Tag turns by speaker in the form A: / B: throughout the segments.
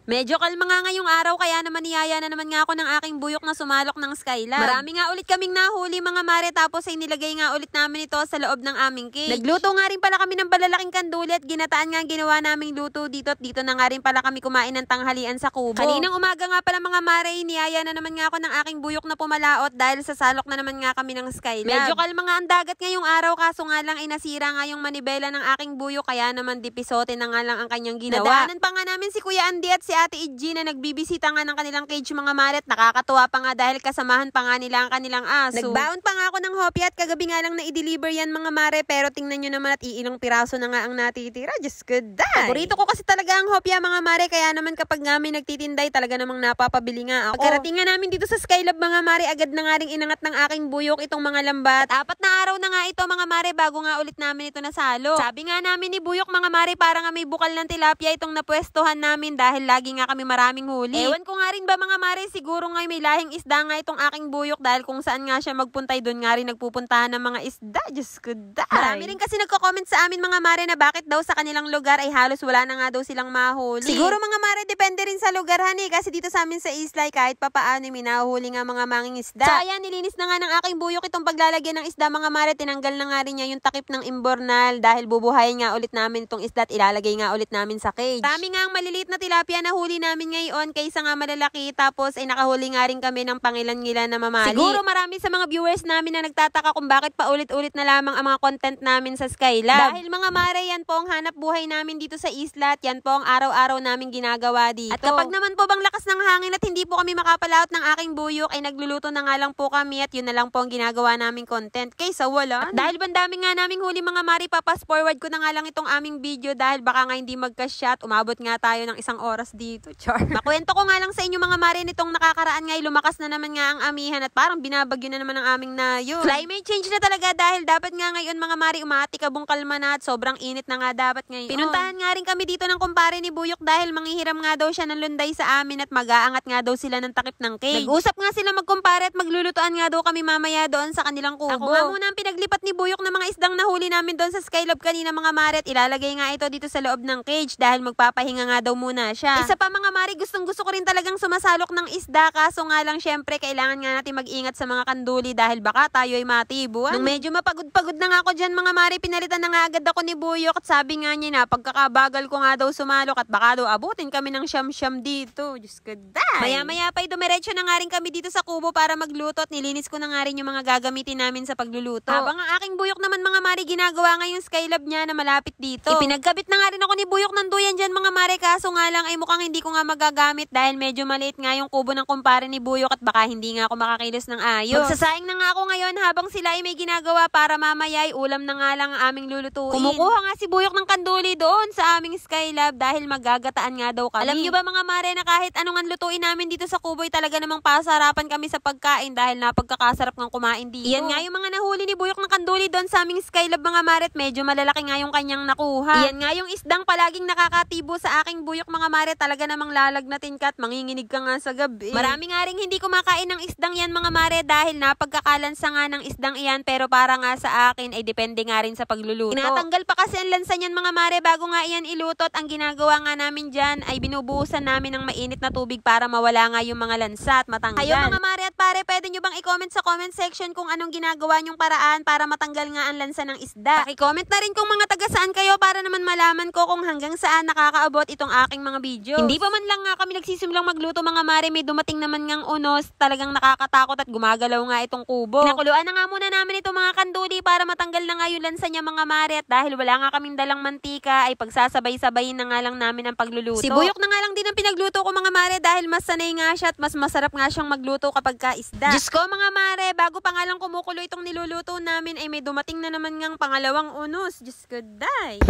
A: Medyo kalma nga ngayong araw kaya naman niyaya na naman nga ako ng aking buyok na sumalok ng Skylab. Marami nga ulit kaming nahuli mga mare tapos ay nilagay nga ulit namin ito sa loob ng aming cage. Nagluto nga rin pala kami ng balalaking kanduli at ginataan nga ginawa naming luto dito at dito na nga rin pala kami kumain ng tanghalian sa kubo. Kaninang umaga nga pala mga mare, niyaya na naman nga ako ng aking buyok na pumalaot dahil sa salok na naman nga kami ng Skylab. Medyo kalma nga ang dagat ngayong araw kaso nga lang ay nasira nga yung manibela ng aking buyok kaya naman dipisote na nga lang ang kanyang ginawa. Nadaanan pa nga namin si Kuya Andy at si Ate Iggy na nagbibisita nga ng kanilang cage mga mare at nakakatuwa pa nga dahil kasamahan pa nga nila ang kanilang aso. Nagbaon pa nga ako ng hopya at kagabi nga lang na i-deliver yan mga mare pero tingnan nyo naman at iilang piraso na nga ang natitira. Just good day! Paborito ko kasi talaga ang hopya mga mare kaya naman kapag nga may nagtitinday talaga namang napapabili nga ako. Pagkarating nga namin dito sa Skylab mga mare agad na nga ring inangat ng aking buyok itong mga lambat. 4 na araw na nga ito mga mare bago nga ulit namin ito nasalo. Sabi nga namin ni buyok mga mare para nga may bukal ng tilapia itong napwestuhan namin dahil lagi nga kami maraming huli. Ewan ko nga rin ba mga mare, siguro nga may lahing isda nga itong aking buyok dahil kung saan nga siya magpuntay doon nga rin nagpupuntahan ng mga isda. Diyos ko day! Marami rin kasi nagko-comment sa amin mga mare na bakit daw sa kanilang lugar ay halos wala na nga daw silang mahuli. Siguro mga mare, depende rin sa lugar hani kasi dito sa amin sa isla kahit papaano may nahuhuli nga mga manging isda. So ayan, nilinis na nga ng aking buyok itong paglalagyan ng isda mga mare, tinanggal na nga rin niya yung takip ng imbornal dahil bubuhayin nga ulit namin itong isda at ilalagay nga ulit namin sa cage. Marami nga ang maliliit na tilapia na huli namin ngayon kaysa nga malalaki tapos ay nakahuli nga rin kami ng pangilan-ngilan na mamali. Siguro marami sa mga viewers namin na nagtataka kung bakit paulit-ulit na lamang ang mga content namin sa Skylab. Dahil mga mare, yan po ang hanap buhay namin dito sa isla at yan po ang araw-araw namin ginagawa dito. At kapag naman po bang lakas ng hangin at hindi po kami makapalaot ng aking buyok ay nagluluto na nga lang po kami at yun na lang po ang ginagawa naming content kaysa wala. At dahil bandami nga naming huli mga mare, papas forward ko na nga lang itong aming video dahil baka nga hindi magka-shot. Umabot nga tayo ng 1 oras dito. Char. Makwento ko nga lang sa inyo mga mare, nitong nakakaraan nga lumakas na naman nga ang amihan at parang binabagyo na naman ang aming nayo. Climate change na talaga dahil dapat nga ngayon mga mare umatikabong kalma na at sobrang init na nga dapat ngayon. Pinuntahan nga rin kami dito ng kumpare ni Buyok dahil manghihiram nga daw siya ng lunday sa amin at mag-aangat nga daw sila ng takip ng cage. Nag-usap nga sila magkumpare at maglulutuan nga daw kami mamaya doon sa kanilang kubo. Ako nga muna ang pinaglipat ni Buyok ng mga isdang nahuli namin doon sa Skylab kanina mga mare at ilalagay nga ito dito sa loob ng cage dahil magpapahinga nga daw muna siya. Isa pa mga mare, gustong-gusto ko rin talagang sumasalok ng isda kaso nga lang syempre kailangan nga natin mag-ingat sa mga kanduli dahil baka tayo ay matibuan. Nung medyo mapagod-pagod na nga ako dyan mga mare, pinalitan na nga agad ako ni Buyok at sabi nga niya na pagkakabagal ko nga daw sumalok at baka daw abutin kami ng siyam-siyam dito. Diyos ko day! Maya-maya pa dumiretso na nga rin kami dito sa kubo para magluto at nilinis ko na nga rin yung mga gagamitin namin sa pagluluto. Habang ang aking Buyok naman mga mare, ginagawa nga yung Skylab niya na malapit dito. Ipinagkabit na nga rin ako ni Buyok ng duyan dyan mga mare kaso nga lang ay mukhang hindi ko nga magagamit dahil medyo maliit nga yung kubo ng kumpare ni Buyok at baka hindi nga ako makakilos ng ayos. Magsasaing na nga ako ngayon habang sila ay may ginagawa para mamaya ay ulam na nga lang ang aming lulutuin. Kumukuha nga si Buyok ng kanduli doon sa aming Skylab dahil magagataan nga daw kami. Alam nyo ba mga mare na kahit anong lutuin namin dito sa kubo ay talaga namang pasarapan kami sa pagkain dahil napagkakasarap ng kumain dito. Iyan nga yung mga nahuli ni Buyok ng kanduli doon sa aming Skylab mga mare at medyo malalaki nga yung kanyang nakuha. Iyan nga yung isdang palaging nakakatibo sa aking Buyok mga mare, talaga namang lalagnatin ka at manginginig ka nga sa gabi. Marami nga rin hindi kumakain ng isdang yan mga mare dahil napagkakalansa nga ng isdang iyan pero para nga sa akin ay depende nga rin sa pagluluto. Tinatanggal pa kasi ang lansa niyan mga mare bago nga iyan iluto at ang ginagawa nga namin dyan ay binubuhusan namin ng mainit na tubig para mawala nga yung mga lansa at matanggal. Kayo mga mare at pare, pwede nyo bang i-comment sa comment section kung anong ginagawa nyong paraan para matanggal nga ang lansa ng isda? I-comment na rin kung mga taga saan kayo para naman malaman ko kung hanggang saan nakakaabot itong aking mga video. Hindi pa man lang nga kami nagsisimulang magluto mga mare, may dumating naman ngang unos, talagang nakakatakot at gumagalaw nga itong kubo. Pinakuluan na nga muna namin itong mga kanduli para matanggal na nga yung lansa niya mga mare at dahil wala nga kaming dalang mantika ay pagsasabay-sabayin na nga lang namin ang pagluluto. Si Buyok na nga lang din ang pinagluto ko mga mare dahil mas sanay nga siya at mas masarap nga siyang magluto kapag kaisda. Diyos ko mga mare, bago pa nga lang kumukulo itong niluluto namin ay may dumating na naman ngang pangalawang unos. Diyos ko day!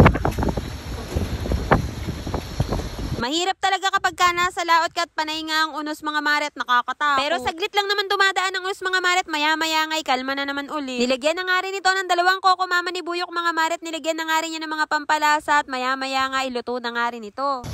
A: Mahirap talaga kapag ka nasa laot ka at panay nga ang unos mga mare at nakakatakot. Pero saglit lang naman dumadaan ang unos mga mare at maya-maya nga'y kalma na naman uli. Nilagyan na nga rin ito ng 2 koko mama ni Buyok mga mare at nilagyan na nga rin niya ng mga pampalasa at maya-maya nga iluto na nga rin ito.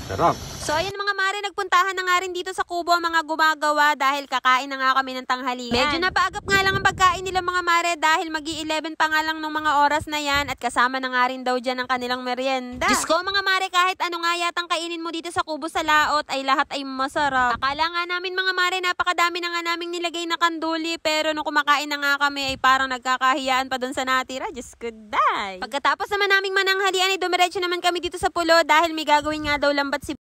B: Sarap.
A: So ayun mga mare, nagpuntahan na nga rin dito sa Kubo ang mga gumagawa dahil kakain na nga kami ng tanghalian. Medyo napaagap nga lang ang pagkain nila mga mare dahil magi-11 pa nga lang nung mga oras na yan at kasama na nga rin daw dyan ang kanilang merienda. Diyos ko mga mare, kahit ano nga yatang kainin mo dito sa Kubo sa Laot ay lahat ay masarap. Akala nga namin mga mare, napakadami na nga naming nilagay na kanduli pero nung kumakain na nga kami ay parang nagkakahiyaan pa dun sa natira. Diyos ko day. Pagkatapos naman naming mananghalian ay dumiretso naman kami dito sa pulo dahil may gagawin nga daw lambat si